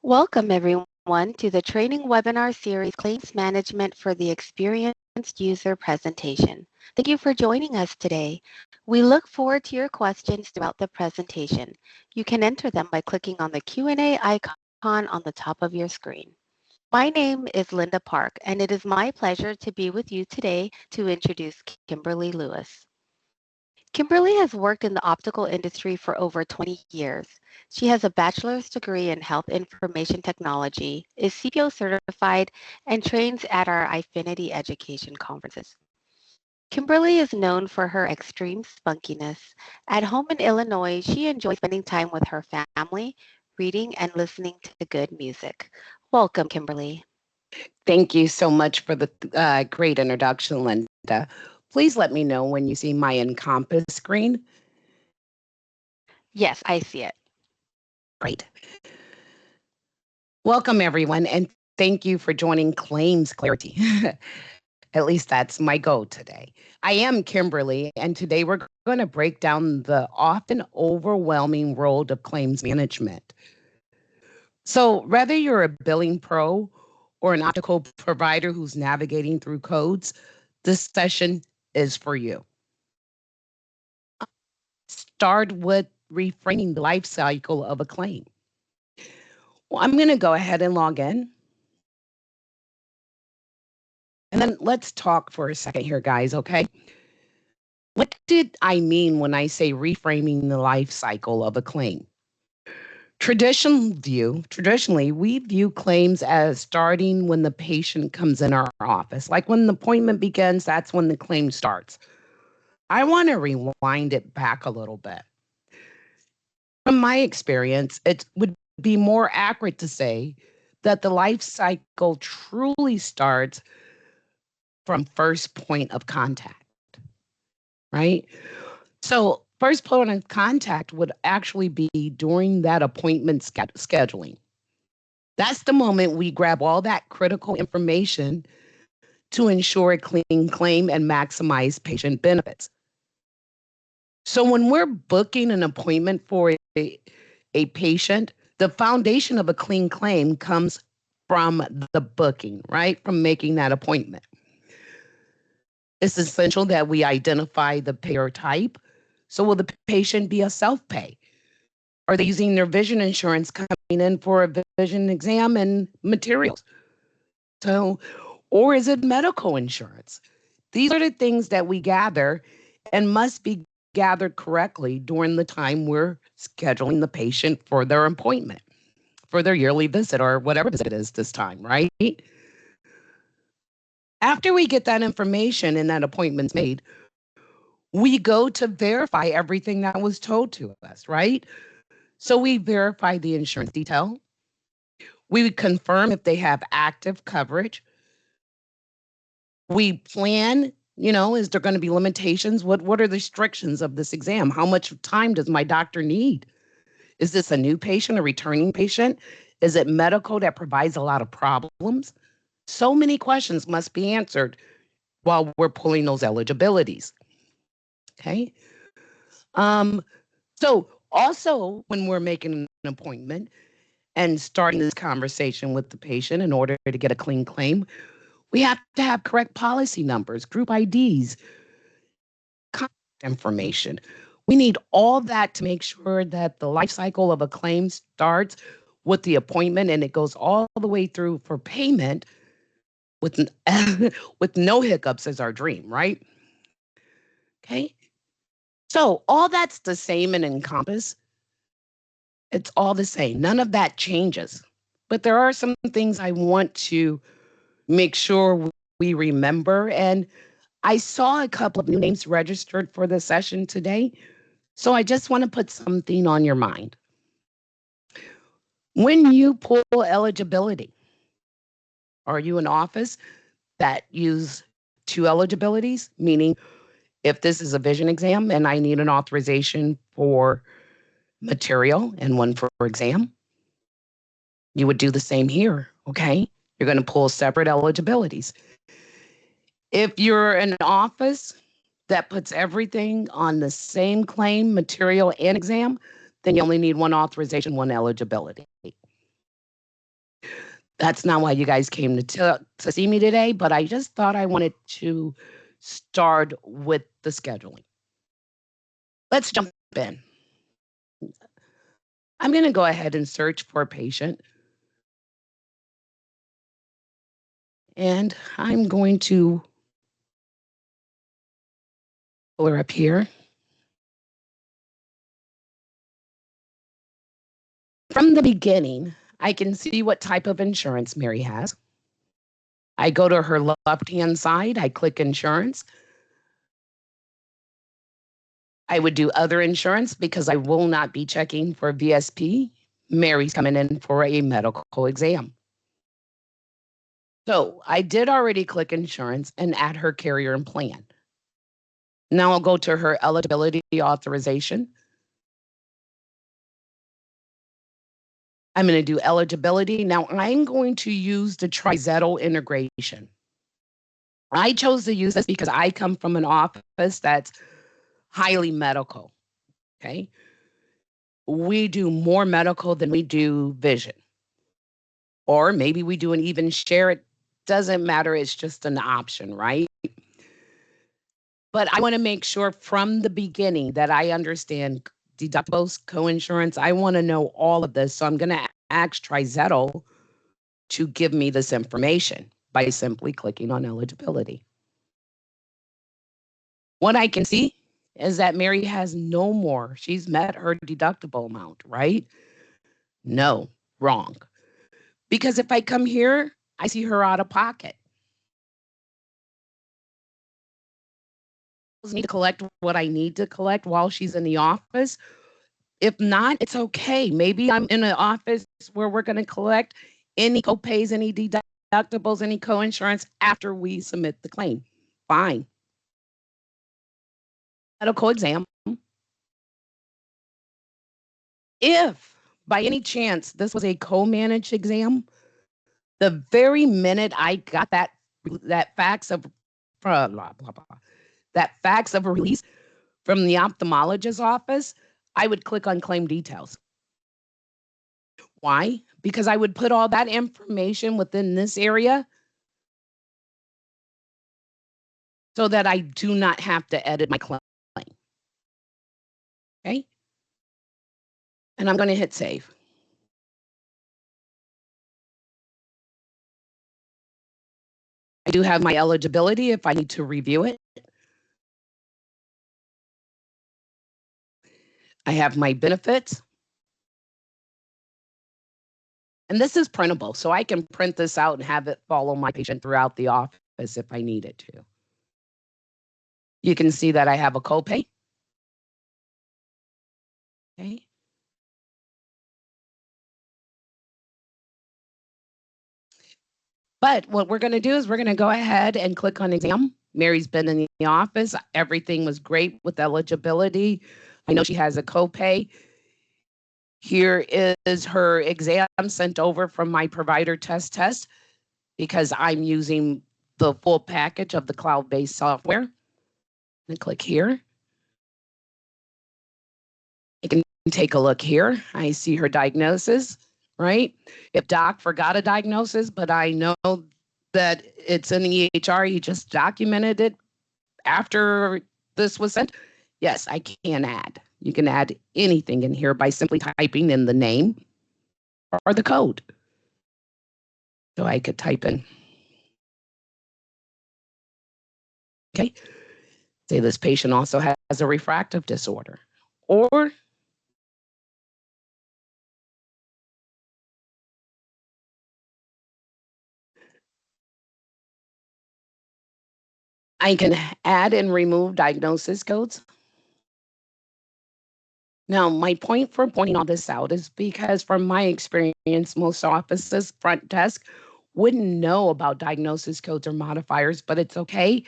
Welcome, everyone, to the training webinar series Claims Management for the Experienced User presentation. Thank you for joining us today. We look forward to your questions throughout the presentation. You can enter them by clicking on the Q&A icon on the top of your screen. My name is Linda Park, and it is my pleasure to be with you today to introduce Kimberly Lewis. Kimberly has worked in the optical industry for over 20 years. She has a bachelor's degree in health information technology, is CPO certified, and trains at our Ifinity education conferences. Kimberly is known for her extreme spunkiness. At home in Illinois, she enjoys spending time with her family, reading, and listening to good music. Welcome, Kimberly. Thank you so much for the great introduction, Linda. Please let me know when you see my Encompass screen. Yes, I see it. Great. Welcome, everyone, and thank you for joining Claims Clarity. At least that's my goal today. I am Kimberly, and today we're going to break down the often overwhelming world of claims management. So, whether you're a billing pro or an optical provider who's navigating through codes, this session is for you. Start with reframing the life cycle of a claim. Well, I'm going to go ahead and log in. And then let's talk for a second here, guys, okay? What did I mean when I say reframing the life cycle of a claim? Traditionally, we view claims as starting when the patient comes in our office. Like when the appointment begins, that's when the claim starts. I want to rewind it back a little bit. From my experience, it would be more accurate to say that the life cycle truly starts from first point of contact, right? So, first point of contact would actually be during that appointment scheduling. That's the moment we grab all that critical information to ensure a clean claim and maximize patient benefits. So, when we're booking an appointment for a patient, the foundation of a clean claim comes from the booking, right? From making that appointment. It's essential that we identify the payer type. So will the patient be a self-pay? Are they using their vision insurance coming in for a vision exam and materials? So, or is it medical insurance? These are the things that we gather and must be gathered correctly during the time we're scheduling the patient for their appointment, for their yearly visit or whatever visit it is this time, right? After we get that information and that appointment's made, we go to verify everything that was told to us, right? So we verify the insurance detail. We would confirm if they have active coverage. We plan, is there going to be limitations? What are the restrictions of this exam? How much time does my doctor need? Is this a new patient, a returning patient? Is it medical that provides a lot of problems? So many questions must be answered while we're pulling those eligibilities. Okay. So also when we're making an appointment and starting this conversation with the patient in order to get a clean claim, we have to have correct policy numbers, group IDs, contact information. We need all that to make sure that the life cycle of a claim starts with the appointment and it goes all the way through for payment with with no hiccups is our dream, right? Okay. So all that's the same in Encompass. It's all the same. None of that changes. But there are some things I want to make sure we remember. And I saw a couple of new names registered for the session today. So I just want to put something on your mind. When you pull eligibility, are you an office that use two eligibilities? Meaning, if this is a vision exam and I need an authorization for material and one for exam, you would do the same here, okay? You're going to pull separate eligibilities. If you're an office that puts everything on the same claim, material, and exam, then you only need one authorization, one eligibility. That's not why you guys came to see me today, but I just thought I wanted to start with the scheduling. Let's jump in. I'm going to go ahead and search for a patient. And I'm going to pull her up here. From the beginning, I can see what type of insurance Mary has. I go to her left-hand side, I click insurance. I would do other insurance because I will not be checking for VSP. Mary's coming in for a medical exam. So I did already click insurance and add her carrier and plan. Now I'll go to her eligibility authorization. I'm going to do eligibility. Now I'm going to use the Trizetto integration. I chose to use this because I come from an office that's highly medical. Okay. We do more medical than we do vision. Or maybe we do an even share. It doesn't matter. It's just an option, right? But I want to make sure from the beginning that I understand deductibles, coinsurance. I want to know all of this. So I'm going to ask Trizetto to give me this information by simply clicking on eligibility. What I can see is that Mary has no more. She's met her deductible amount, right? No, wrong. Because if I come here, I see her out of pocket. I need to collect what I need to collect while she's in the office. If not, it's okay. Maybe I'm in an office where we're going to collect any copays, any deductibles, any coinsurance after we submit the claim. Fine. Medical exam. If by any chance this was a co-managed exam, the very minute I got that fax of blah blah blah, that fax of a release from the ophthalmologist's office, I would click on claim details. Why? Because I would put all that information within this area so that I do not have to edit my claim. Okay? And I'm going to hit save. I do have my eligibility if I need to review it. I have my benefits. And this is printable, so I can print this out and have it follow my patient throughout the office if I needed to. You can see that I have a copay. Okay. But what we're going to do is we're going to go ahead and click on exam. Mary's been in the office. Everything was great with eligibility. I know she has a copay. Here is her exam sent over from my provider test because I'm using the full package of the cloud-based software. And click here. I can take a look here. I see her diagnosis, right? If doc forgot a diagnosis, but I know that it's an EHR, he just documented it after this was sent. Yes, I can add. You can add anything in here by simply typing in the name or the code. So I could type in, okay, say this patient also has a refractive disorder. Or I can add and remove diagnosis codes. Now, my point for pointing all this out is because from my experience, most offices, front desk, wouldn't know about diagnosis codes or modifiers, but it's okay.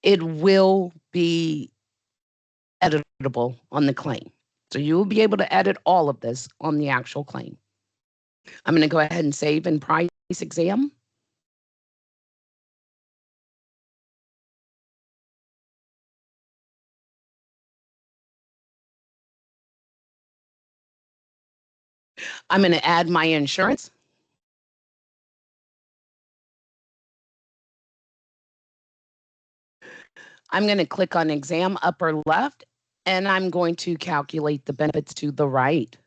It will be editable on the claim. So you will be able to edit all of this on the actual claim. I'm going to go ahead and save and price exam. I'm going to add my insurance. I'm going to click on exam upper left, and I'm going to calculate the benefits to the right.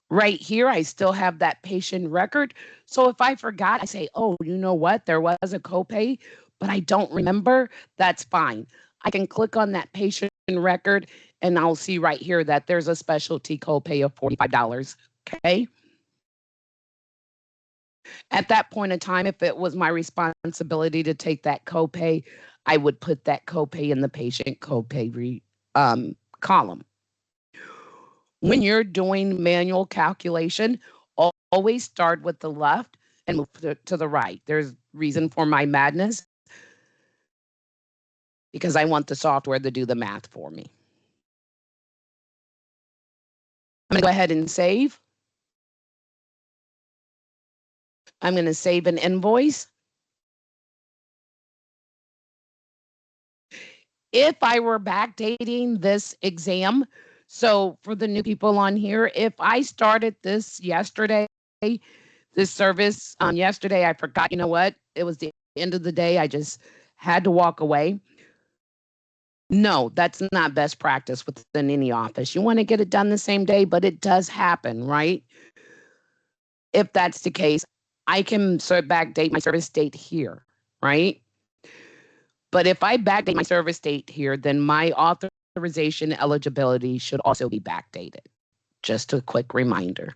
Right here, I still have that patient record. So if I forgot, I say, oh, you know what? There was a copay, but I don't remember. That's fine. I can click on that patient record and I'll see right here that there's a specialty copay of $45. Okay. At that point in time, if it was my responsibility to take that copay, I would put that copay in the patient copay column. When you're doing manual calculation, always start with the left and move to the right. There's reason for my madness because I want the software to do the math for me. I'm going to go ahead and save. I'm going to save an invoice. If I were backdating this exam, so for the new people on here, if I started this yesterday, this service yesterday, I forgot, you know what? It was the end of the day. I just had to walk away. No, that's not best practice within any office. You want to get it done the same day, but it does happen, right? If that's the case, I can backdate my service date here, right? But if I backdate my service date here, then my authorization eligibility should also be backdated. Just a quick reminder.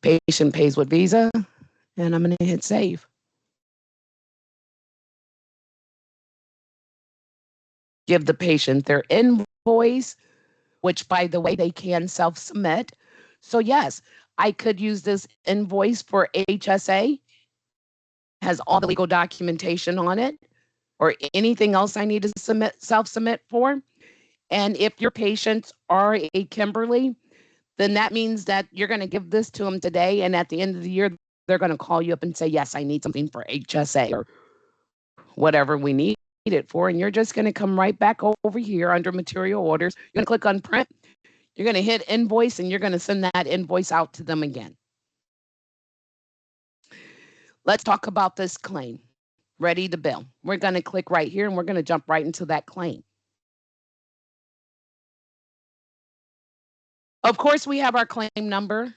Patient pays with Visa, and I'm going to hit save. Give the patient their invoice, which, by the way, they can self-submit. So yes, I could use this invoice for HSA, has all the legal documentation on it, or anything else I need to self-submit for. And if your patients are a Kimberly, then that means that you're going to give this to them today. And at the end of the year, they're going to call you up and say, yes, I need something for HSA or whatever we need it for. And you're just going to come right back over here under material orders. You're going to click on print. You're going to hit invoice and you're going to send that invoice out to them again. Let's talk about this claim. Ready to bill. We're going to click right here and we're going to jump right into that claim. Of course, we have our claim number.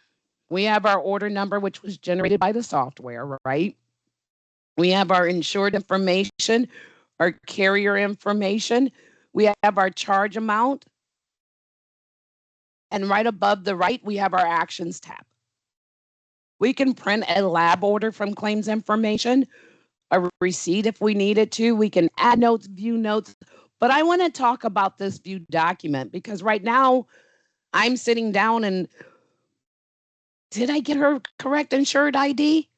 We have our order number, which was generated by the software, right? We have our insured information, our carrier information. We have our charge amount. And right above the right, we have our actions tab. We can print a lab order from claims information, a receipt if we needed to. We can add notes, view notes. But I want to talk about this view document because right now I'm sitting down and did I get her correct insured ID?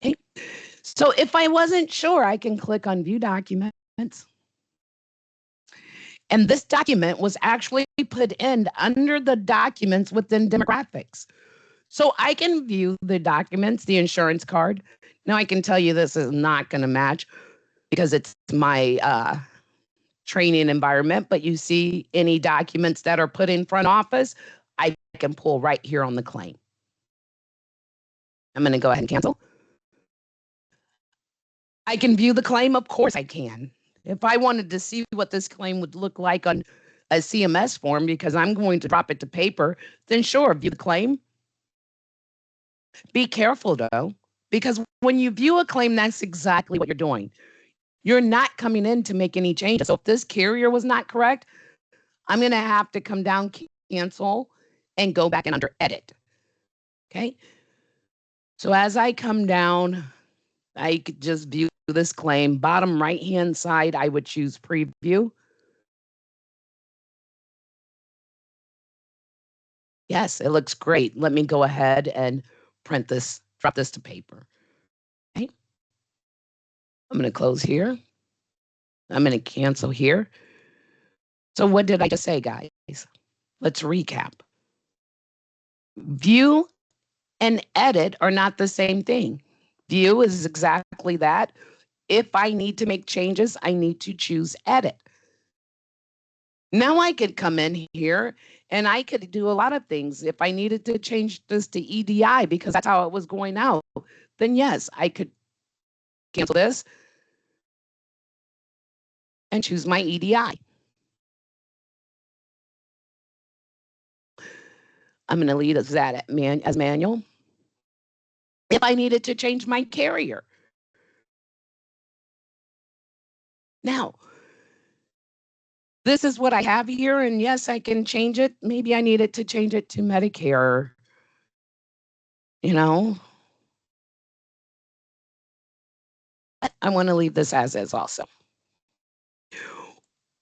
Okay. So if I wasn't sure, I can click on view documents. And this document was actually put in under the documents within demographics. So I can view the documents, the insurance card. Now I can tell you this is not going to match because it's my training environment, but you see any documents that are put in front office, I can pull right here on the claim. I'm going to go ahead and cancel. I can view the claim. Of course I can. If I wanted to see what this claim would look like on a CMS form, because I'm going to drop it to paper, then sure, view the claim. Be careful though, because when you view a claim, that's exactly what you're doing. You're not coming in to make any changes. So if this carrier was not correct, I'm going to have to come down, cancel, and go back and under edit. Okay. So as I come down, I could just view this claim. Bottom right-hand side, I would choose preview. Yes, it looks great. Let me go ahead and print this, drop this to paper. Okay. I'm going to close here. I'm going to cancel here. So what did I just say, guys? Let's recap. View and edit are not the same thing. View is exactly that. If I need to make changes, I need to choose edit. Now I could come in here and I could do a lot of things. If I needed to change this to EDI because that's how it was going out, then yes, I could cancel this and choose my EDI. I'm going to leave that as manual. If I needed to change my carrier. Now, this is what I have here, and yes, I can change it. Maybe I needed to change it to Medicare, you know. But I want to leave this as is also.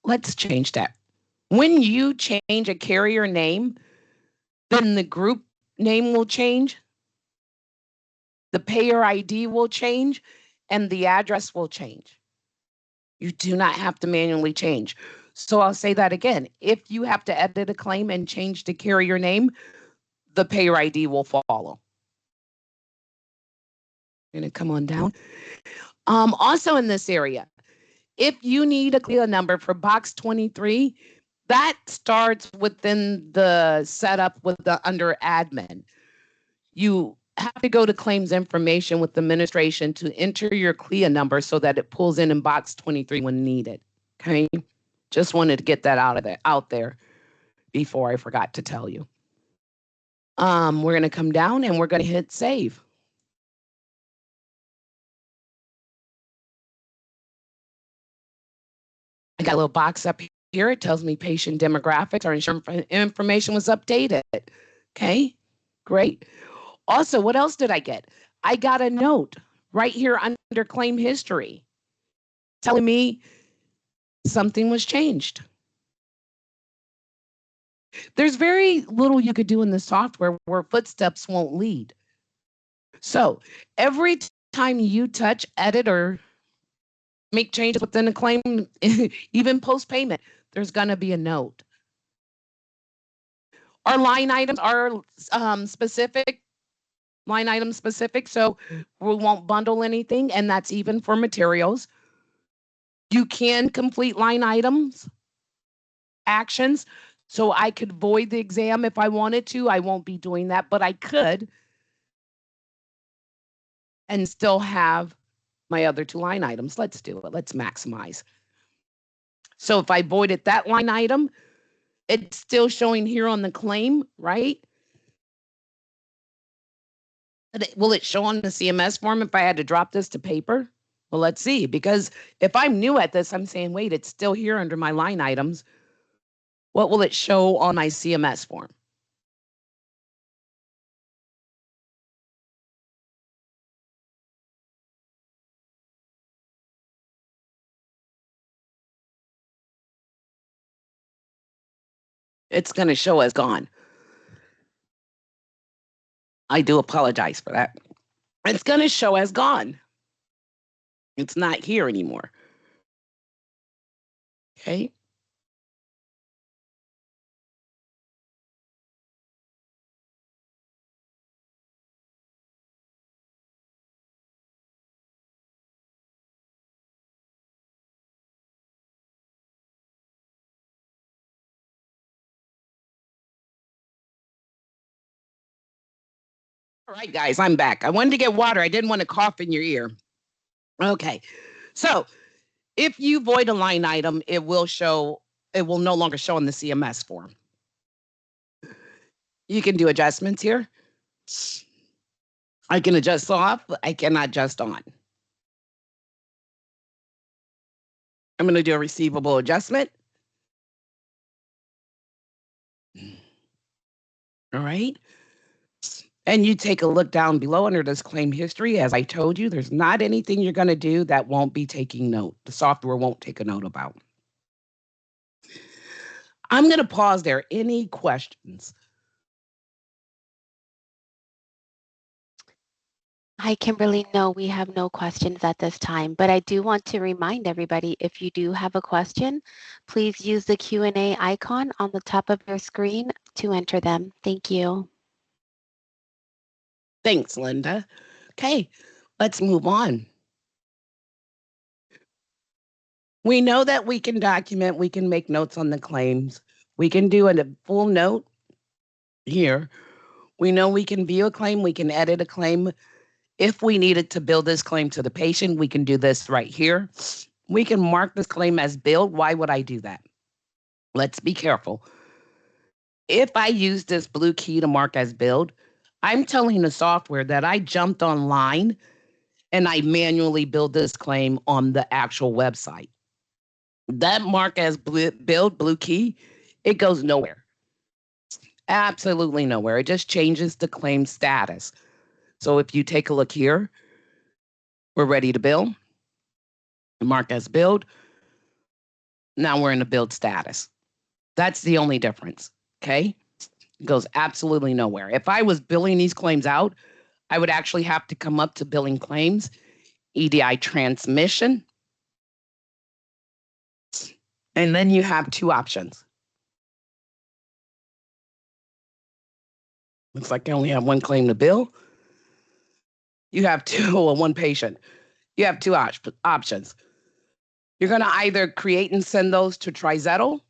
Let's change that. When you change a carrier name, then the group name will change, the payer ID will change, and the address will change. You do not have to manually change. So I'll say that again. If you have to edit a claim and change the carrier name, the payer ID will follow. I'm going to come on down. Also in this area, if you need a CLIA number for box 23, that starts within the setup with the under admin. You have to go to claims information with administration to enter your CLIA number so that it pulls in box 23 when needed. Okay. Just wanted to get that out there before I forgot to tell you. We're going to come down and we're going to hit save. I got a little box up here. It tells me patient demographics or insurance information was updated. Okay, great. Also, what else did I get? I got a note right here under claim history telling me something was changed. There's very little you could do in the software where footsteps won't lead. So every time you touch, edit, or make changes within a claim, even post payment, there's going to be a note. Our line items are specific, line item specific, so we won't bundle anything, and that's even for materials. You can complete line items, actions, so I could void the exam if I wanted to. I won't be doing that, but I could and still have my other two line items. Let's do it. Let's maximize. So if I voided that line item, it's still showing here on the claim, right? Will it show on the CMS form if I had to drop this to paper? Well, let's see, because if I'm new at this, I'm saying, wait, it's still here under my line items. What will it show on my CMS form? It's going to show as gone. I do apologize for that. It's going to show as gone. It's not here anymore. Okay. All right, guys, I'm back. I wanted to get water. I didn't want to cough in your ear. Okay. So if you void a line item, it will no longer show on the CMS form. You can do adjustments here. I can adjust off, but I cannot adjust on. I'm going to do a receivable adjustment. All right. And you take a look down below under this claim history. As I told you, there's not anything you're going to do that won't be taking note. The software won't take a note about. I'm going to pause there. Any questions? Hi, Kimberly. No, we have no questions at this time, but I do want to remind everybody, if you do have a question, please use the Q&A icon on the top of your screen to enter them. Thank you. Thanks, Linda. Okay, let's move on. We know that we can document, we can make notes on the claims. We can do a full note here. We know we can view a claim, we can edit a claim. If we needed to bill this claim to the patient, we can do this right here. We can mark this claim as billed. Why would I do that? Let's be careful. If I use this blue key to mark as billed, I'm telling the software that I jumped online and I manually billed this claim on the actual website. That mark as billed blue key, it goes nowhere. Absolutely nowhere. It just changes the claim status. So if you take a look here, we're ready to bill. Mark as billed. Now we're in a build status. That's the only difference. Okay. It goes absolutely nowhere. If I was billing these claims out, I would actually have to come up to billing claims, EDI transmission. And then you have two options. Looks like I only have one claim to bill. You have two, or one patient. You have two options. You're going to either create and send those to Trizettle,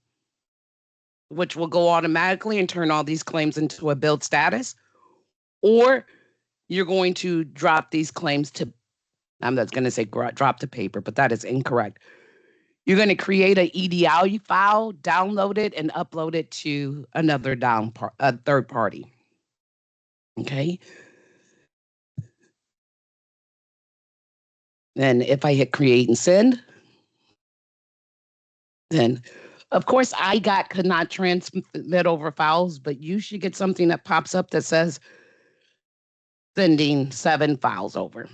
which will go automatically and turn all these claims into a build status, or you're going to drop these claims to, I'm not going to say drop to paper, but that is incorrect. You're going to create an EDI file, download it, and upload it to another third party. Okay. Then if I hit create and send, then of course could not transmit over files, but you should get something that pops up that says sending 7 files over.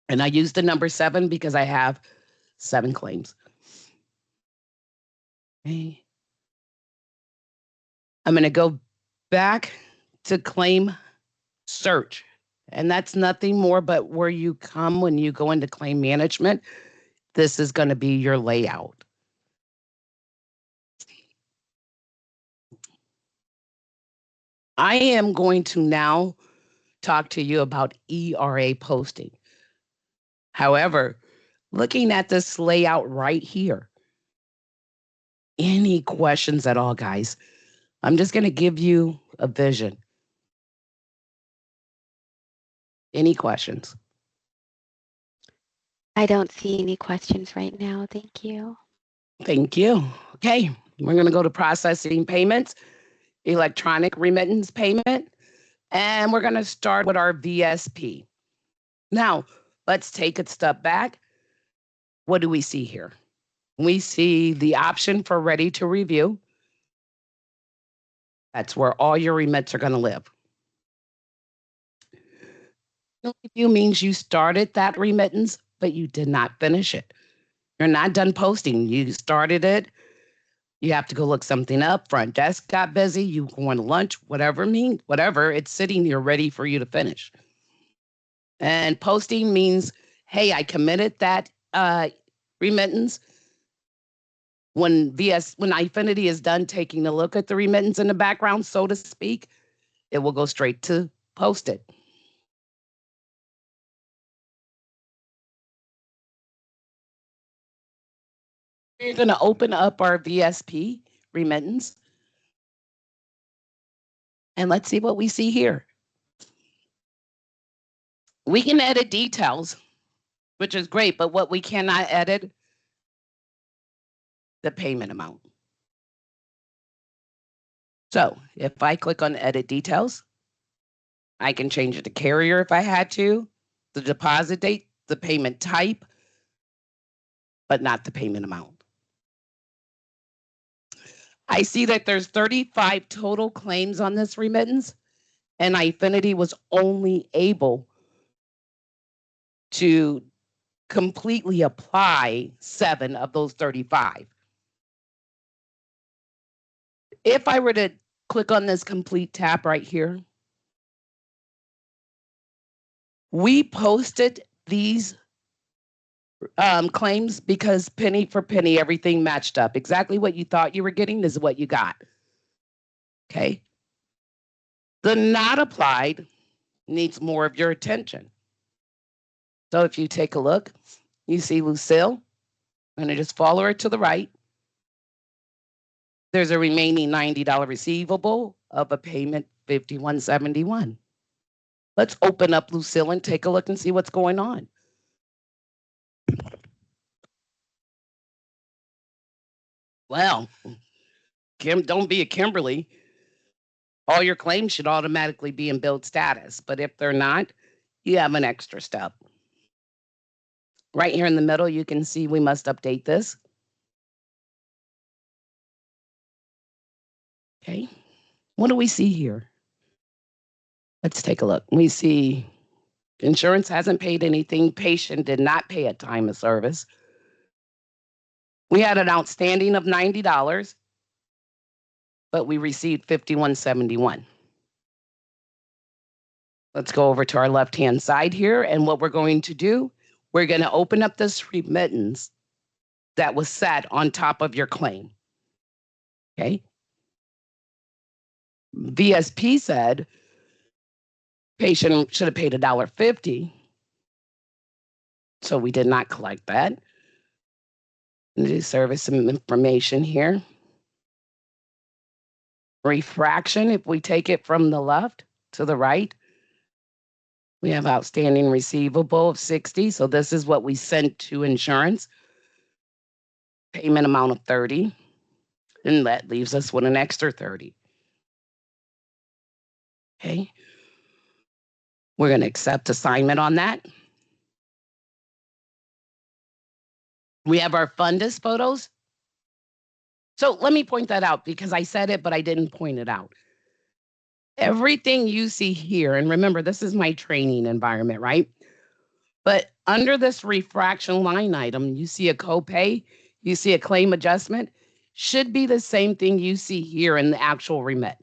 And I use the number 7 because I have 7 claims. Okay. I'm going to go back to claim search. And that's nothing more but where you come when you go into claim management. This is going to be your layout. I am going to now talk to you about ERA posting. However, looking at this layout right here, any questions at all, guys? I'm just going to give you a vision. Any questions? I don't see any questions right now. Thank you. Thank you. Okay, we're going to go to processing payments, electronic remittance payment, and we're going to start with our VSP. Now, let's take a step back. What do we see here? We see the option for ready to review. That's where all your remits are going to live. Review means you started that remittance, but you did not finish it. You're not done posting. You started it. You have to go look something up. Front desk got busy. You going to lunch, whatever it's sitting here ready for you to finish. And posting means, hey, I committed that remittance. When Ifinity is done taking a look at the remittance in the background, so to speak, it will go straight to post it. We're going to open up our VSP remittance. And let's see what we see here. We can edit details, which is great, but what we cannot edit, the payment amount. So if I click on edit details, I can change it to carrier if I had to, the deposit date, the payment type, but not the payment amount. I see that there's 35 total claims on this remittance, and Ifinity was only able to completely apply 7 of those 35. If I were to click on this complete tab right here, we posted these claims because penny for penny, everything matched up. Exactly what you thought you were getting is what you got. Okay. The not applied needs more of your attention. So if you take a look, you see Lucille, I'm going to just follow her to the right. There's a remaining $90 receivable of a payment $51.71. Let's open up Lucille and take a look and see what's going on. Well, Kim, don't be a Kimberly. All your claims should automatically be in billed status, but if they're not, you have an extra step. Right here in the middle, you can see we must update this. Okay. What do we see here? Let's take a look. We see insurance hasn't paid anything. Patient did not pay at time of service. We had an outstanding of $90, but we received $51.71. Let's go over to our left-hand side here. And what we're going to do, we're going to open up this remittance that was set on top of your claim. Okay. VSP said patient should have paid $1.50. So we did not collect that. Do service some information here. Refraction, if we take it from the left to the right, we have outstanding receivable of 60. So this is what we sent to insurance. Payment amount of 30. And that leaves us with an extra 30. Okay. We're going to accept assignment on that. We have our fundus photos. So let me point that out because I said it, but I didn't point it out. Everything you see here, and remember, this is my training environment, right? But under this refraction line item, you see a copay, you see a claim adjustment, should be the same thing you see here in the actual remit.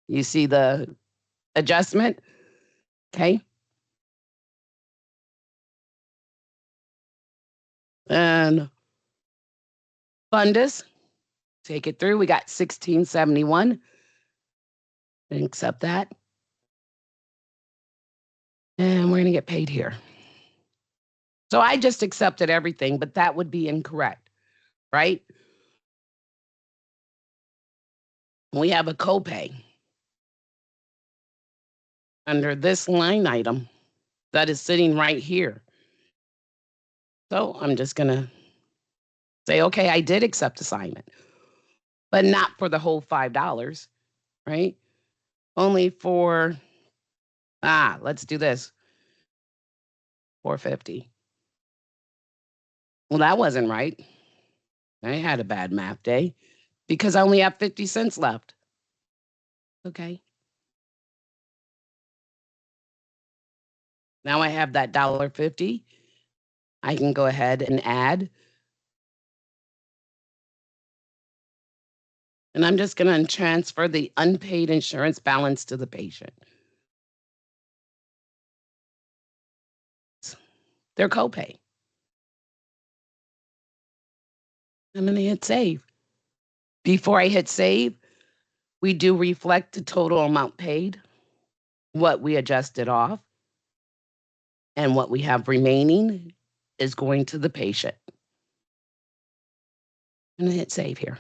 You see the adjustment, okay? And fundus, take it through. We got 1671. And accept that. And we're going to get paid here. So I just accepted everything, but that would be incorrect, right? We have a copay under this line item that is sitting right here. So I'm just going to say, okay, I did accept assignment, but not for the whole $5, right? Only for, let's do this, $4.50. Well, that wasn't right. I had a bad math day because I only have 50 cents left. Okay. Now I have that $1.50. I can go ahead and add. And I'm just going to transfer the unpaid insurance balance to the patient. Their copay. I'm going to hit save. Before I hit save, we do reflect the total amount paid, what we adjusted off, and what we have remaining is going to the patient. I'm going to hit save here.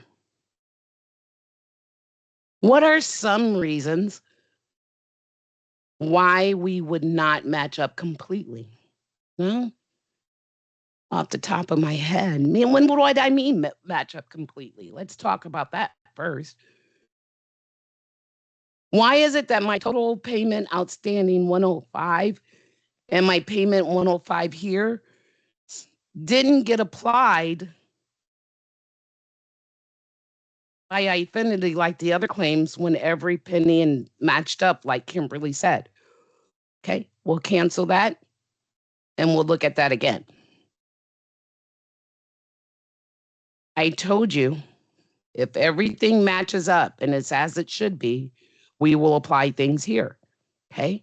What are some reasons why we would not match up completely? Well, off the top of my head, what do I mean match up completely? Let's talk about that first. Why is it that my total payment outstanding 105 and my payment 105 here didn't get applied by affinity like the other claims when every penny and matched up like Kimberly said? Okay, we'll cancel that and we'll look at that again. I told you, if everything matches up and it's as it should be, we will apply things here. Okay.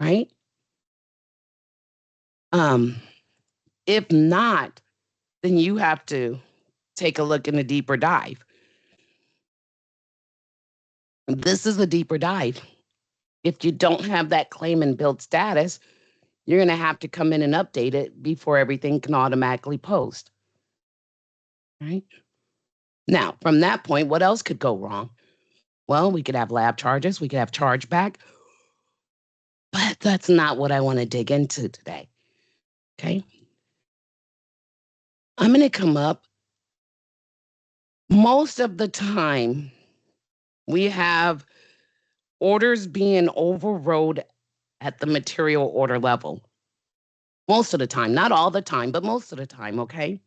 Right. If not, then you have to take a look in a deeper dive. This is a deeper dive. If you don't have that claim in billed status, You're going to have to come in and update it before everything can automatically post. Right? Now, from that point, what else could go wrong? Well, we could have lab charges, we could have chargeback, but that's not what I want to dig into today. Okay. I'm going to come up. Most of the time, we have orders being overrode at the material order level. Most of the time, not all the time, but most of the time, okay?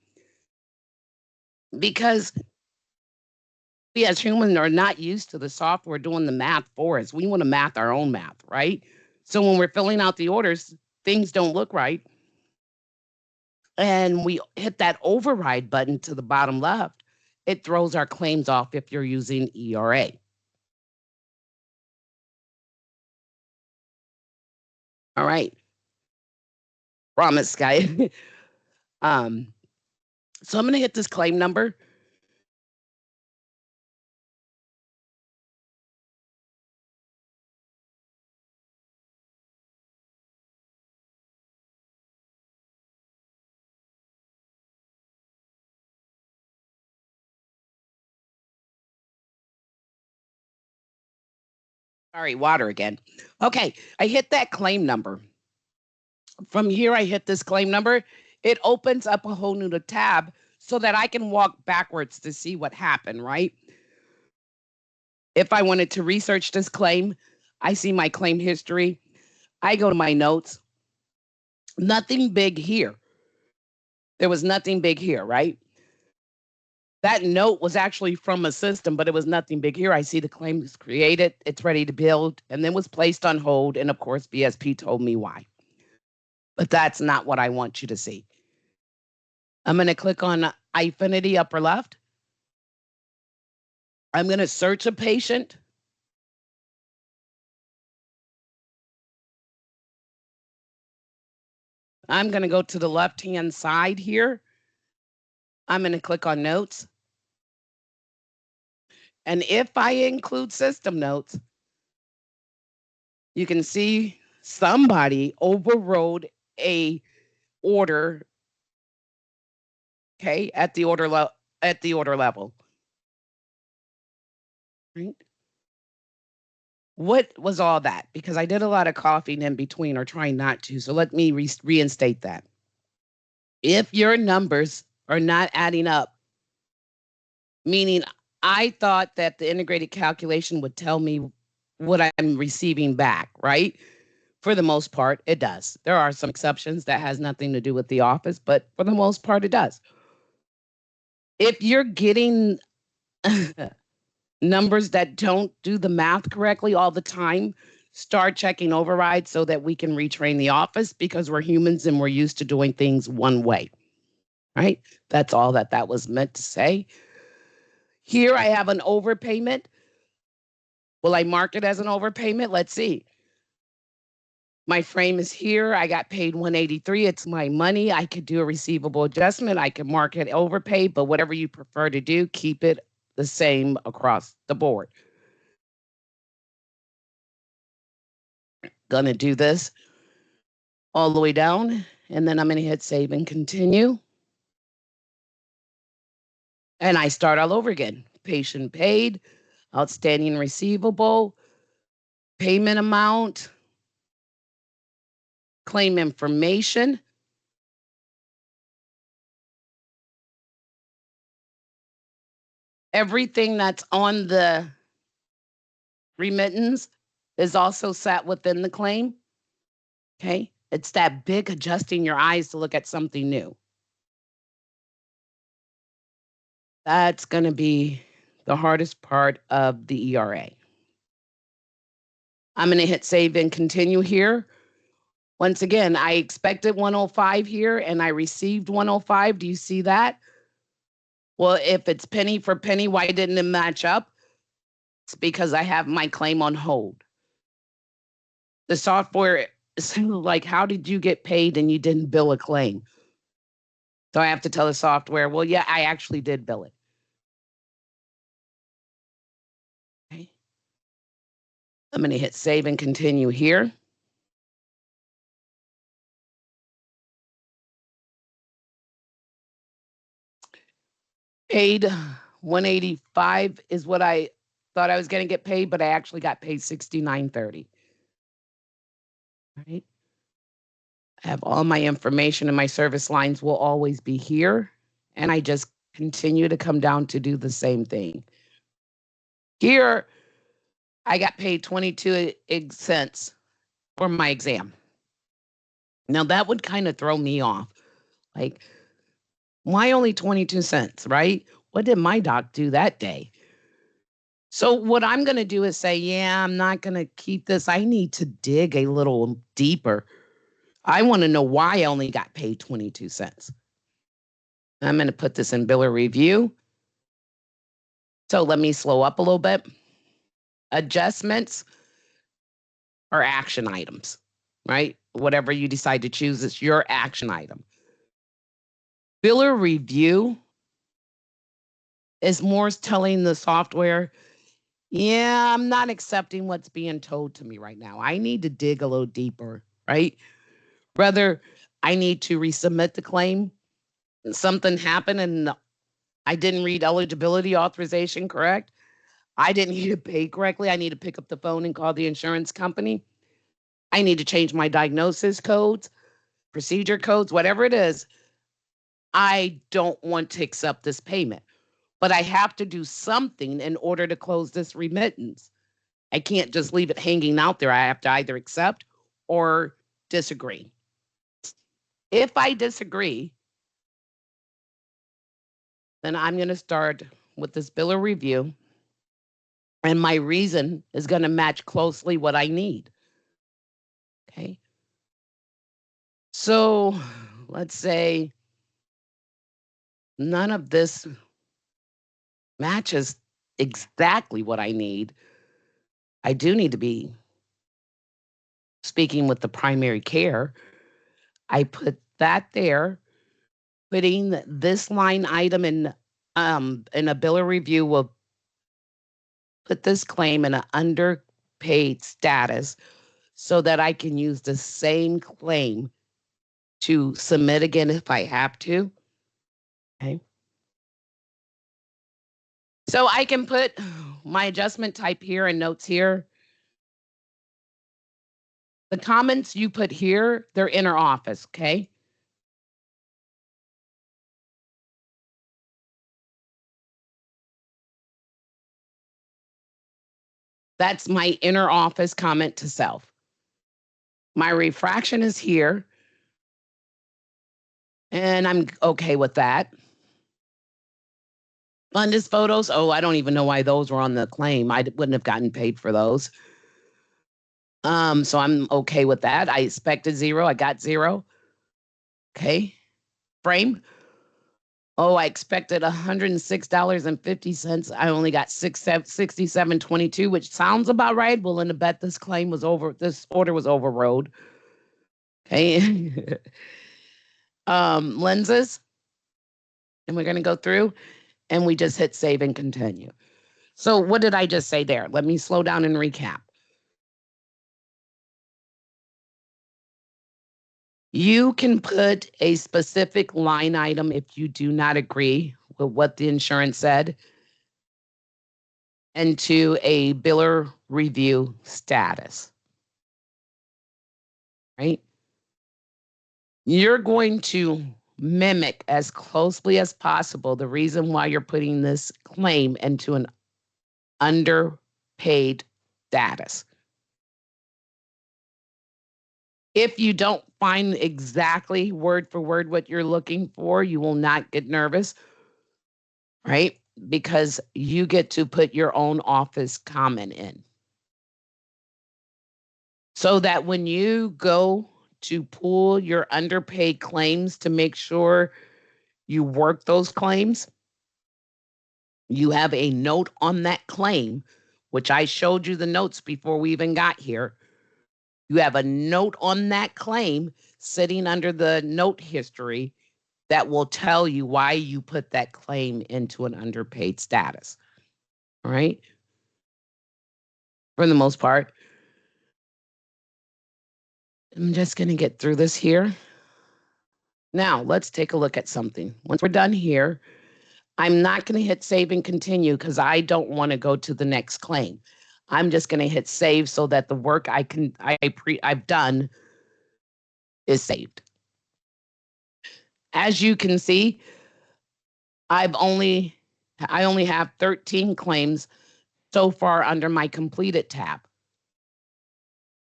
Because we as humans are not used to the software doing the math for us. We want to math our own math, right? So when we're filling out the orders, things don't look right. And we hit that override button to the bottom left. It throws our claims off if you're using ERA. All right. Promise, guy. um, so I'm going to hit this claim number. Sorry, water again. Okay, I hit that claim number. From here, I hit this claim number. It opens up a whole new tab so that I can walk backwards to see what happened, right? If I wanted to research this claim, I see my claim history. I go to my notes. Nothing big here. There was nothing big here, right? That note was actually from a system, but it was nothing big here. I see the claim was created, it's ready to build, and then was placed on hold. And of course, BSP told me why. But that's not what I want you to see. I'm going to click on Eyefinity upper left. I'm going to search a patient. I'm going to go to the left-hand side here. I'm going to click on notes. And if I include system notes, you can see somebody overrode a order, okay, at the order level. Right? What was all that? Because I did a lot of coughing in between or trying not to. So let me reinstate that. If your numbers are not adding up, meaning I thought that the integrated calculation would tell me what I'm receiving back, right? For the most part, it does. There are some exceptions that has nothing to do with the office, but for the most part, it does. If you're getting numbers that don't do the math correctly all the time, start checking overrides so that we can retrain the office because we're humans and we're used to doing things one way, right? That's all that was meant to say. Here I have an overpayment. Will I mark it as an overpayment? Let's see. My frame is here. I got paid 183. It's my money. I could do a receivable adjustment. I could mark it overpaid, but whatever you prefer to do, keep it the same across the board. Gonna do this all the way down, and then I'm gonna hit save and continue. And I start all over again. Patient paid, outstanding receivable, payment amount, claim information. Everything that's on the remittance is also sat within the claim. Okay. It's that big adjusting your eyes to look at something new. That's going to be the hardest part of the ERA. I'm going to hit save and continue here. Once again, I expected 105 here and I received 105. Do you see that? Well, if it's penny for penny, why didn't it match up? It's because I have my claim on hold. The software is like, how did you get paid and you didn't bill a claim? So I have to tell the software, well, yeah, I actually did bill it. Okay. I'm going to hit save and continue here. paid 185 is what I thought I was going to get paid, but I actually got paid 69.30. Right? I have all my information and my service lines will always be here. And I just continue to come down to do the same thing. Here, I got paid 22 cents for my exam. Now, that would kind of throw me off. Like, why only 22 cents, right? What did my doc do that day? So, what I'm going to do is say, yeah, I'm not going to keep this. I need to dig a little deeper. I want to know why I only got paid 22 cents. I'm going to put this in biller review. So, let me slow up a little bit. Adjustments are action items, right? Whatever you decide to choose, it's your action item. Biller review is more telling the software, yeah, I'm not accepting what's being told to me right now. I need to dig a little deeper, right? Whether I need to resubmit the claim, something happened and I didn't read eligibility authorization correct. I didn't need to pay correctly. I need to pick up the phone and call the insurance company. I need to change my diagnosis codes, procedure codes, whatever it is. I don't want to accept this payment, but I have to do something in order to close this remittance. I can't just leave it hanging out there. I have to either accept or disagree. If I disagree, then I'm going to start with this bill of review, and my reason is going to match closely what I need. Okay. So let's say none of this matches exactly what I need. I do need to be speaking with the primary care. I put that there. Putting this line item in a bill of review will put this claim in an underpaid status so that I can use the same claim to submit again if I have to. Okay. So I can put my adjustment type here and notes here. The comments you put here, they're inner office, okay? That's my inner office comment to self. My refraction is here, and I'm okay with that. Fundus photos, oh, I don't even know why those were on the claim. I wouldn't have gotten paid for those. So I'm okay with that. I expected 0. I got 0. Okay. Frame. Oh, I expected $106.50. I only got 67.22, which sounds about right. Willing to bet this order was overrode. Okay. Lenses. And we're gonna go through and we just hit save and continue. So what did I just say there? Let me slow down and recap. You can put a specific line item if you do not agree with what the insurance said into a biller review status, right? You're going to mimic as closely as possible the reason why you're putting this claim into an underpaid status. If you don't find exactly word for word what you're looking for, you will not get nervous, right? Because you get to put your own office comment in. So that when you go to pull your underpaid claims to make sure you work those claims, you have a note on that claim, which I showed you the notes before we even got here. You have a note on that claim sitting under the note history that will tell you why you put that claim into an underpaid status. All right. For the most part, I'm just going to get through this here. Now, let's take a look at something. Once we're done here, I'm not going to hit save and continue because I don't want to go to the next claim. I'm just going to hit save so that the work I've done is saved. As you can see, I've only I only have 13 claims so far under my completed tab.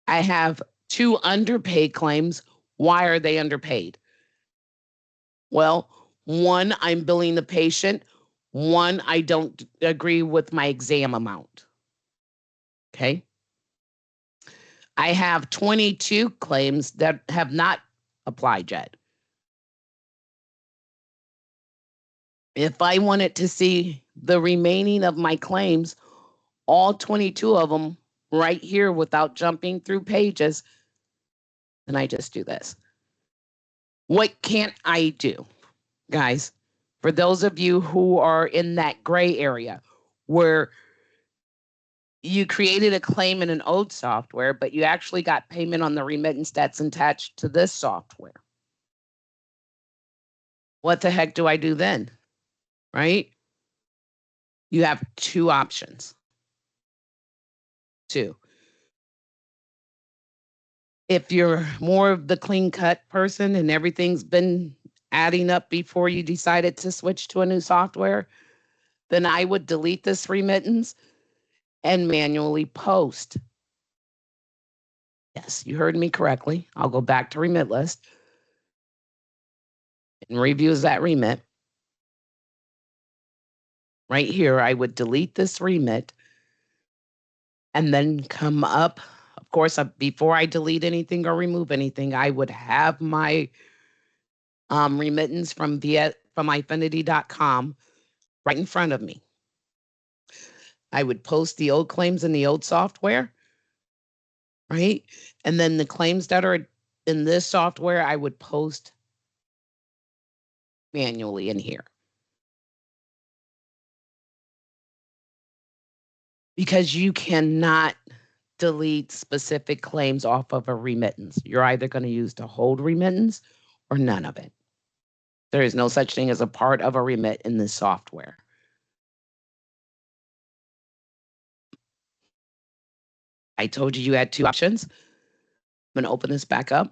I have 2 underpaid claims. Why are they underpaid? Well, one, I'm billing the patient. One, I don't agree with my exam amount. Okay. I have 22 claims that have not applied yet. If I wanted to see the remaining of my claims, all 22 of them right here without jumping through pages, then I just do this. What can't I do, guys? For those of you who are in that gray area where you created a claim in an old software, but you actually got payment on the remittance that's attached to this software. What the heck do I do then? Right? You have 2 options. 2. If you're more of the clean cut person and everything's been adding up before you decided to switch to a new software, then I would delete this remittance and manually post. Yes, you heard me correctly. I'll go back to remit list and reviews that remit. Right here, I would delete this remit and then come up. Of course, before I delete anything or remove anything, I would have my remittance from ifinity.com right in front of me. I would post the old claims in the old software, right? And then the claims that are in this software, I would post manually in here. Because you cannot delete specific claims off of a remittance. You're either going to use the hold remittance or none of it. There is no such thing as a part of a remit in this software. I told you had 2 options. I'm going to open this back up.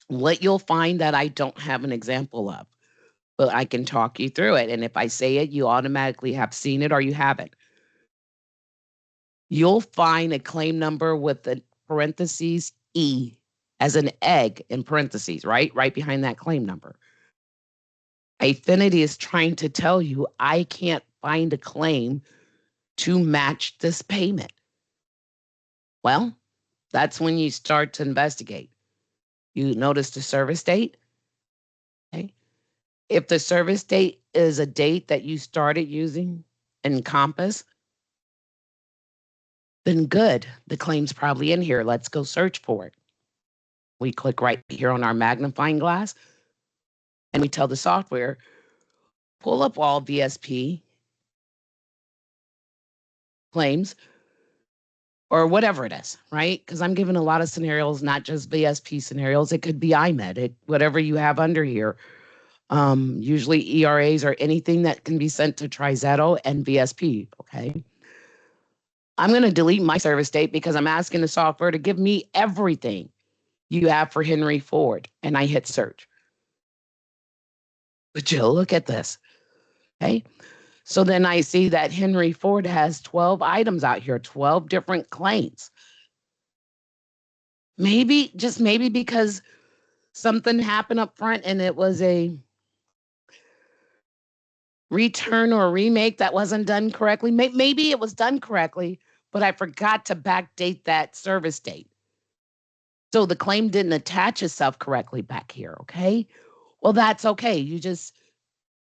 What you'll find that I don't have an example of, but I can talk you through it. And if I say it, you automatically have seen it or you haven't. You'll find a claim number with the parentheses E as an egg in parentheses, right? Right behind that claim number. Ifinity is trying to tell you I can't find a claim to match this payment. Well, that's when you start to investigate. You notice the service date. Okay. If the service date is a date that you started using Encompass, then good. The claim's probably in here. Let's go search for it. We click right here on our magnifying glass and we tell the software, pull up all VSP claims or whatever it is, right? Because I'm giving a lot of scenarios, not just VSP scenarios. It could be IMED, whatever you have under here. Usually ERAs or anything that can be sent to Trizetto and VSP, okay? I'm going to delete my service date because I'm asking the software to give me everything you have for Henry Ford, and I hit search. But Jill, look at this, okay? So then I see that Henry Ford has 12 items out here, 12 different claims. Maybe, just maybe because something happened up front and it was a return or remake that wasn't done correctly. Maybe it was done correctly, but I forgot to backdate that service date. So the claim didn't attach itself correctly back here, okay? Well, that's okay. You just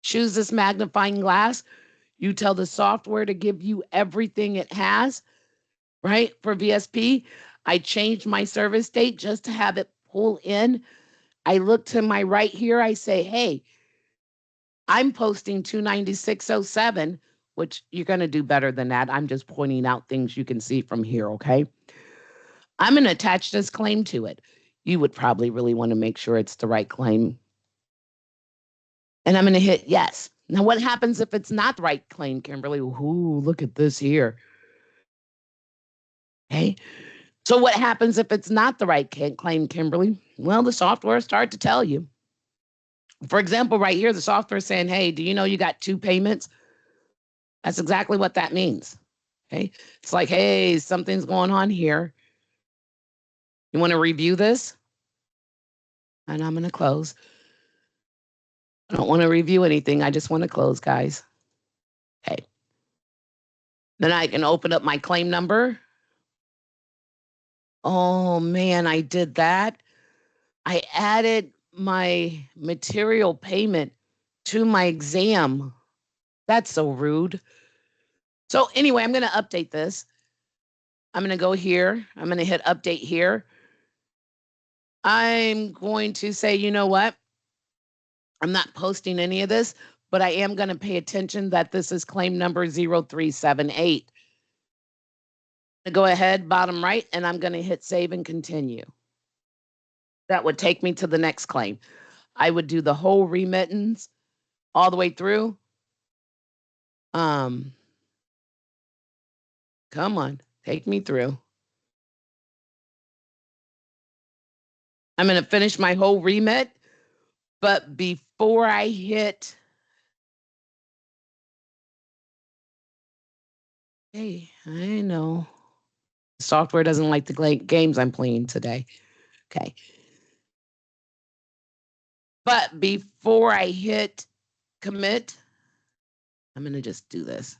choose this magnifying glass. You tell the software to give you everything it has, right? For VSP, I changed my service date just to have it pull in. I look to my right here. I say, hey, I'm posting 296.07, which you're going to do better than that. I'm just pointing out things you can see from here, okay? I'm going to attach this claim to it. You would probably really want to make sure it's the right claim. And I'm going to hit yes. Now, what happens if it's not the right claim, Kimberly? Ooh, look at this here. Okay. So, what happens if it's not the right claim, Kimberly? Well, the software starts to tell you. For example, right here, the software is saying, hey, do you know you got two payments? That's exactly what that means. Okay. It's like, hey, something's going on here. You want to review this? And I'm going to close. I don't want to review anything. I just want to close, guys. Okay. Then I can open up my claim number. Oh, man, I did that. I added my material payment to my exam. That's so rude. So, anyway, I'm going to update this. I'm going to go here. I'm going to hit update here. I'm going to say, you know what? I'm not posting any of this, but I am going to pay attention that this is claim number 0378. Go ahead, bottom right, and I'm going to hit save and continue. That would take me to the next claim. I would do the whole remittance all the way through. Come on, take me through. I'm going to finish my whole remit, but before I hit, hey, I know software doesn't like the games I'm playing today. Okay. But before I hit commit, I'm going to just do this.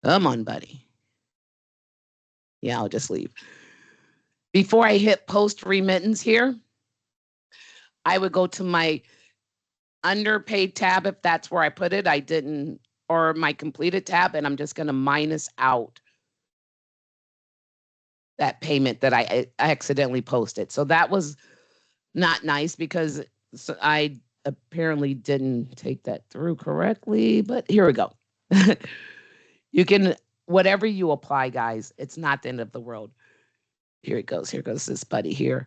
Come on, buddy. Yeah, I'll just leave. Before I hit post remittance here, I would go to my underpaid tab if that's where I put it. I didn't, or my completed tab, and I'm just going to minus out that payment that I accidentally posted. So that was not nice because I apparently didn't take that through correctly, but here we go. You can, whatever you apply, guys, it's not the end of the world. Here it goes. Here goes this buddy here.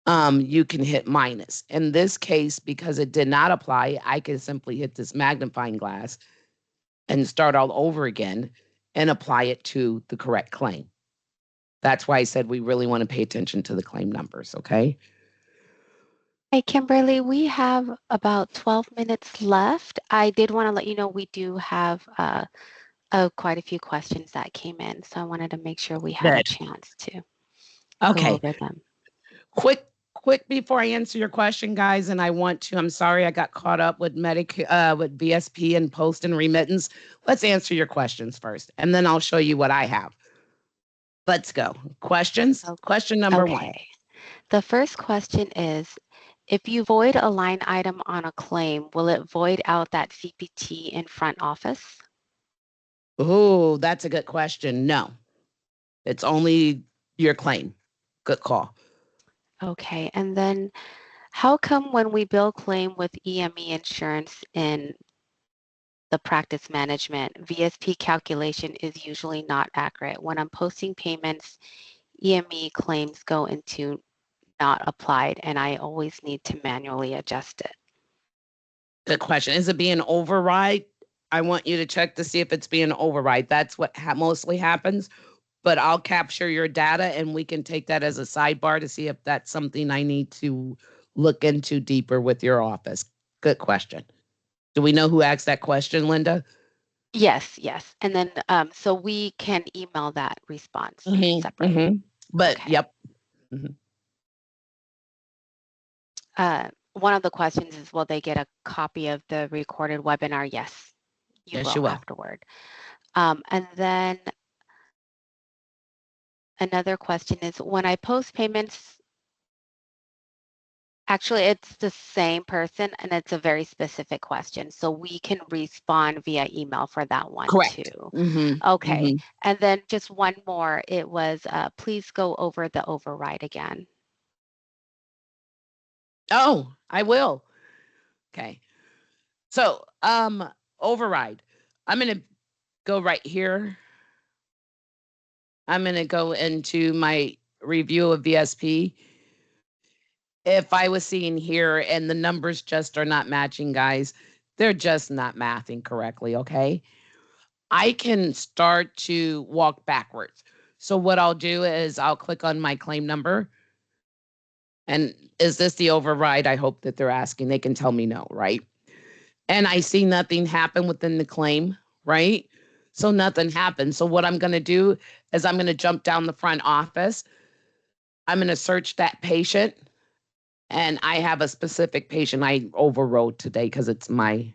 You can hit minus. In this case, because it did not apply, I can simply hit this magnifying glass and start all over again and apply it to the correct claim. That's why I said we really want to pay attention to the claim numbers, okay? Hey, Kimberly, we have about 12 minutes left. I did want to let you know we do have quite a few questions that came in, so I wanted to make sure we had a Good. chance to go Okay. over them. Quick before I answer your question, guys, and I'm sorry I got caught up with with VSP and post and remittance. Let's answer your questions first, and then I'll show you what I have. Let's go. Questions? O- Question number one. Okay. The first question is, if you void a line item on a claim, will it void out that CPT in front office? Oh, that's a good question. No, it's only your claim. Good call. Okay, and then how come when we bill claim with EME insurance in the practice management, VSP calculation is usually not accurate? When I'm posting payments, EME claims go into not applied, and I always need to manually adjust it. Good question. Is it being override? I want you to check to see if it's being override. That's what mostly happens. But I'll capture your data and we can take that as a sidebar to see if that's something I need to look into deeper with your office. Good question. Do we know who asked that question, Linda? Yes, yes. And then, so we can email that response Mm-hmm. separately. Mm-hmm. But Okay. yep. Mm-hmm. One of the questions is, will they get a copy of the recorded webinar? Yes, you Yes, will you will. afterward. And then another question is, when I post payments, actually, it's the same person and it's a very specific question. So we can respond via email for that one Correct. too. Mm-hmm. Okay. Mm-hmm. And then just one more. It was, please go over the override again. Oh, I will. Okay. So, override. I'm gonna go right here. I'm gonna go into my review of VSP. if I was seeing here and the numbers just are not matching, guys, they're just not mathing correctly, okay? I can start to walk backwards. So what I'll do is I'll click on my claim number. And is this the override? I hope that they're asking. They can tell me no, right? And I see nothing happen within the claim, right? So nothing happened. So what I'm going to do is I'm going to jump down the front office. I'm going to search that patient. And I have a specific patient I overrode today because it's my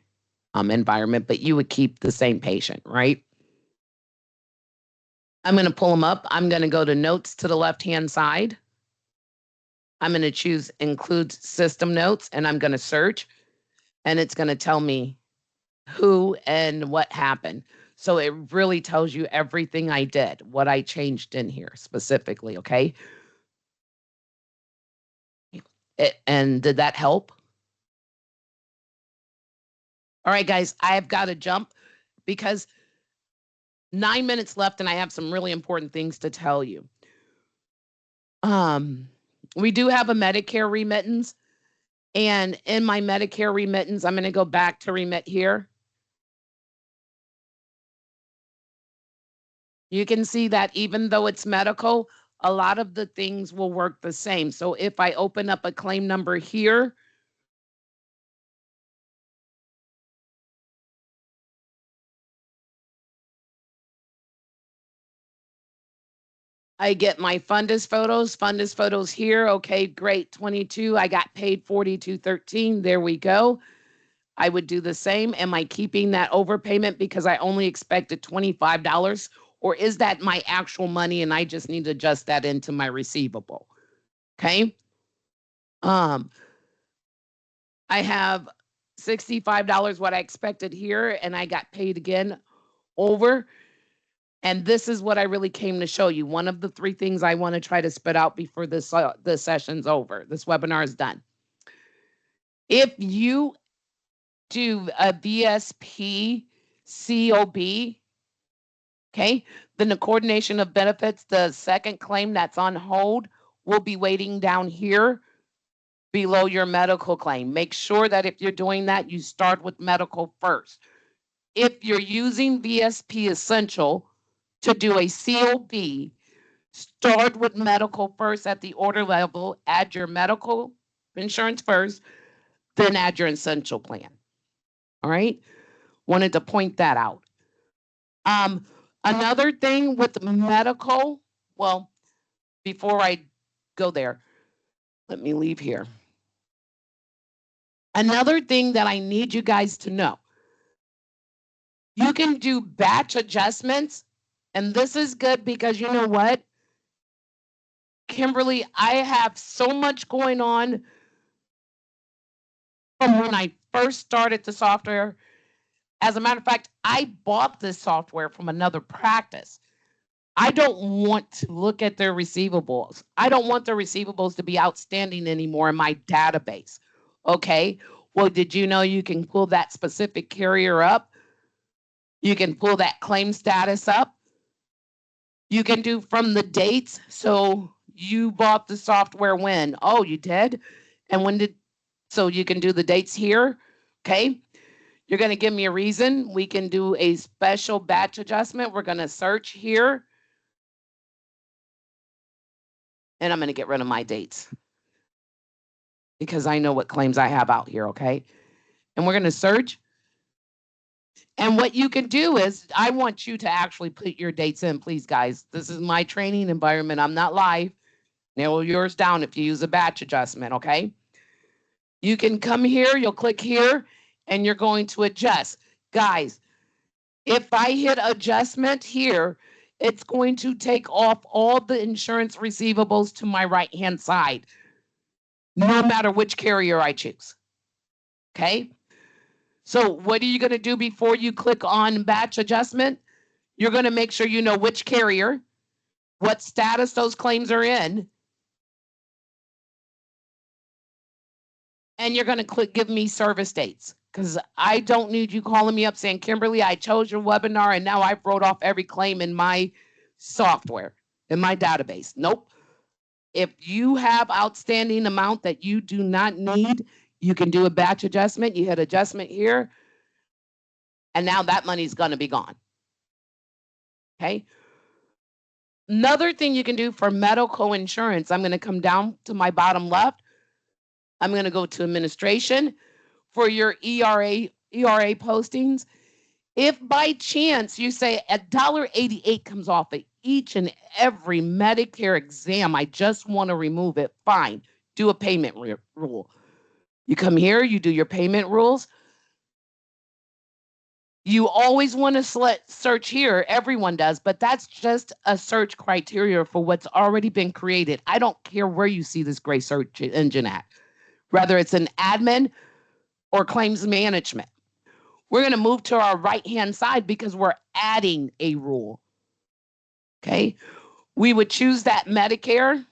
environment, but you would keep the same patient, right? I'm going to pull them up. I'm going to go to notes to the left-hand side. I'm going to choose include system notes and I'm going to search and it's going to tell me who and what happened. So it really tells you everything I did, what I changed in here specifically, okay? And did that help? All right, guys, I have got to jump because 9 minutes left and I have some really important things to tell you. We do have a Medicare remittance. And in my Medicare remittance, I'm going to go back to remit here. You can see that even though it's medical, a lot of the things will work the same. So if I open up a claim number here, I get my fundus photos here. Okay, great. 22, I got paid 42.13. There we go. I would do the same. Am I keeping that overpayment because I only expected $25? Or is that my actual money and I just need to adjust that into my receivable? Okay. I have $65 what I expected here, and I got paid again over. And this is what I really came to show you. One of the 3 things I want to try to spit out before this session's over. This webinar is done. If you do a VSP COB, okay, then the coordination of benefits, the second claim that's on hold, will be waiting down here below your medical claim. Make sure that if you're doing that, you start with medical first. If you're using VSP Essential to do a COB, start with medical first at the order level, add your medical insurance first, then add your essential plan. All right? Wanted to point that out. Another thing with medical, well, before I go there, let me leave here. Another thing that I need you guys to know, you can do batch adjustments, and this is good because you know what? Kimberly, I have so much going on from when I first started the software. As a matter of fact, I bought this software from another practice. I don't want to look at their receivables. I don't want their receivables to be outstanding anymore in my database. Okay. Well, did you know you can pull that specific carrier up? You can pull that claim status up. You can do from the dates. So you bought the software when? Oh, you did? And when did, so you can do the dates here. Okay. You're going to give me a reason. We can do a special batch adjustment. We're going to search here. And I'm going to get rid of my dates because I know what claims I have out here, okay? And we're going to search. And what you can do is, I want you to actually put your dates in, please, guys. This is my training environment. I'm not live. Narrow yours down if you use a batch adjustment, okay? You can come here, you'll click here, and you're going to adjust. Guys, if I hit adjustment here, it's going to take off all the insurance receivables to my right-hand side, no matter which carrier I choose. Okay? So what are you going to do before you click on batch adjustment? You're going to make sure you know which carrier, what status those claims are in, and you're going to click give me service dates, because I don't need you calling me up saying, Kimberly, I chose your webinar and now I've wrote off every claim in my software, in my database. Nope. If you have outstanding amount that you do not need, you can do a batch adjustment. You hit adjustment here, and now that money's going to be gone. Okay. Another thing you can do for medical insurance, I'm going to come down to my bottom left. I'm going to go to administration for your ERA postings. If by chance you say $1.88 comes off of each and every Medicare exam, I just want to remove it, fine. Do a payment rule. You come here, you do your payment rules. You always want to search here. Everyone does, but that's just a search criteria for what's already been created. I don't care where you see this great search engine at, whether it's an admin or claims management. We're going to move to our right-hand side because we're adding a rule. Okay. We would choose that Medicare.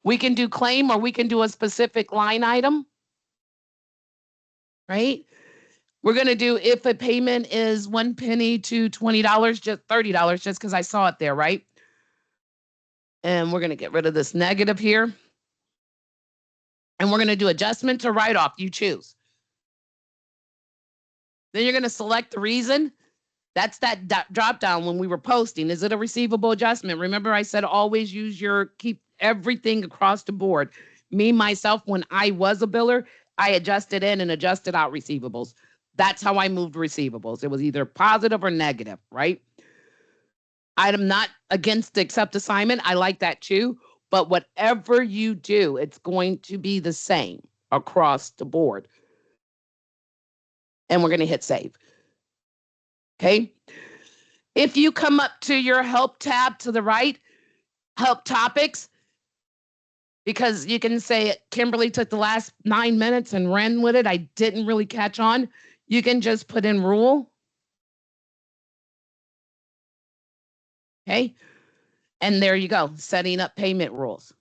We can do claim or we can do a specific line item. Right. We're going to do if a payment is 1 penny to $20, just $30, just because I saw it there. Right. And we're going to get rid of this negative here. And we're going to do adjustment to write off. You choose. Then you're going to select the reason. That's that drop down when we were posting. Is it a receivable adjustment? Remember, I said always keep everything across the board. Me, myself, when I was a biller, I adjusted in and adjusted out receivables. That's how I moved receivables. It was either positive or negative, right? I'm not against the accept assignment. I like that too. But whatever you do, it's going to be the same across the board. And we're going to hit save. Okay. If you come up to your help tab to the right, help topics, because you can say Kimberly took the last 9 minutes and ran with it. I didn't really catch on. You can just put in rule. Okay. And there you go, setting up payment rules.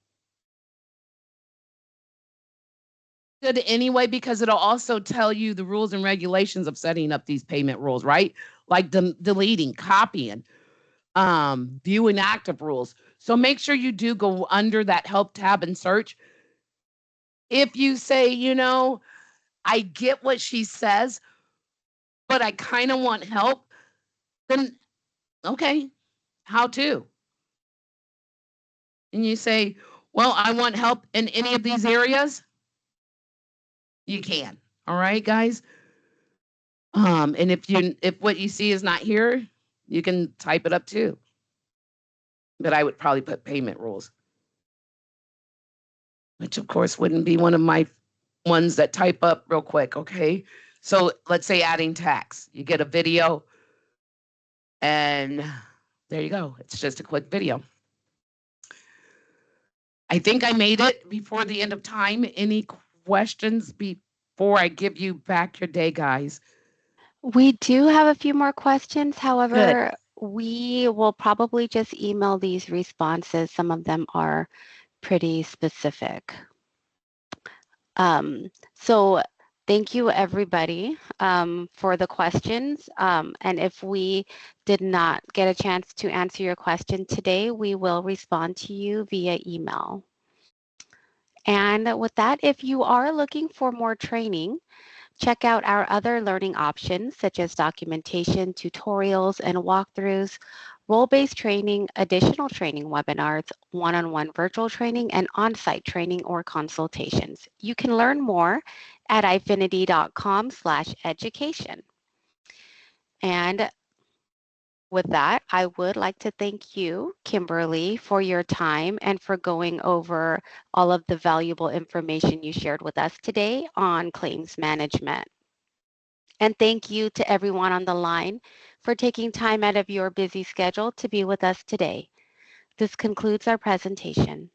Good anyway, because it'll also tell you the rules and regulations of setting up these payment rules, right? Like deleting, copying, viewing active rules. So make sure you do go under that help tab and search. If you say, I get what she says, but I kind of want help, then okay, how to? And you say, well, I want help in any of these areas. You can. All right, guys. And if what you see is not here, you can type it up too. But I would probably put payment rules, which of course wouldn't be one of my ones that type up real quick. Okay. So let's say adding tax. You get a video and there you go. It's just a quick video. I think I made it before the end of time. Any questions before I give you back your day, guys? We do have a few more questions. Good. However, we will probably just email these responses. Some of them are pretty specific. So thank you, everybody, for the questions. And if we did not get a chance to answer your question today, we will respond to you via email. And with that, if you are looking for more training, check out our other learning options such as documentation, tutorials, and walkthroughs, role-based training, additional training webinars, one-on-one virtual training, and on-site training or consultations. You can learn more at ifinity.com/education. And with that, I would like to thank you, Kimberly, for your time and for going over all of the valuable information you shared with us today on claims management. And thank you to everyone on the line for taking time out of your busy schedule to be with us today. This concludes our presentation.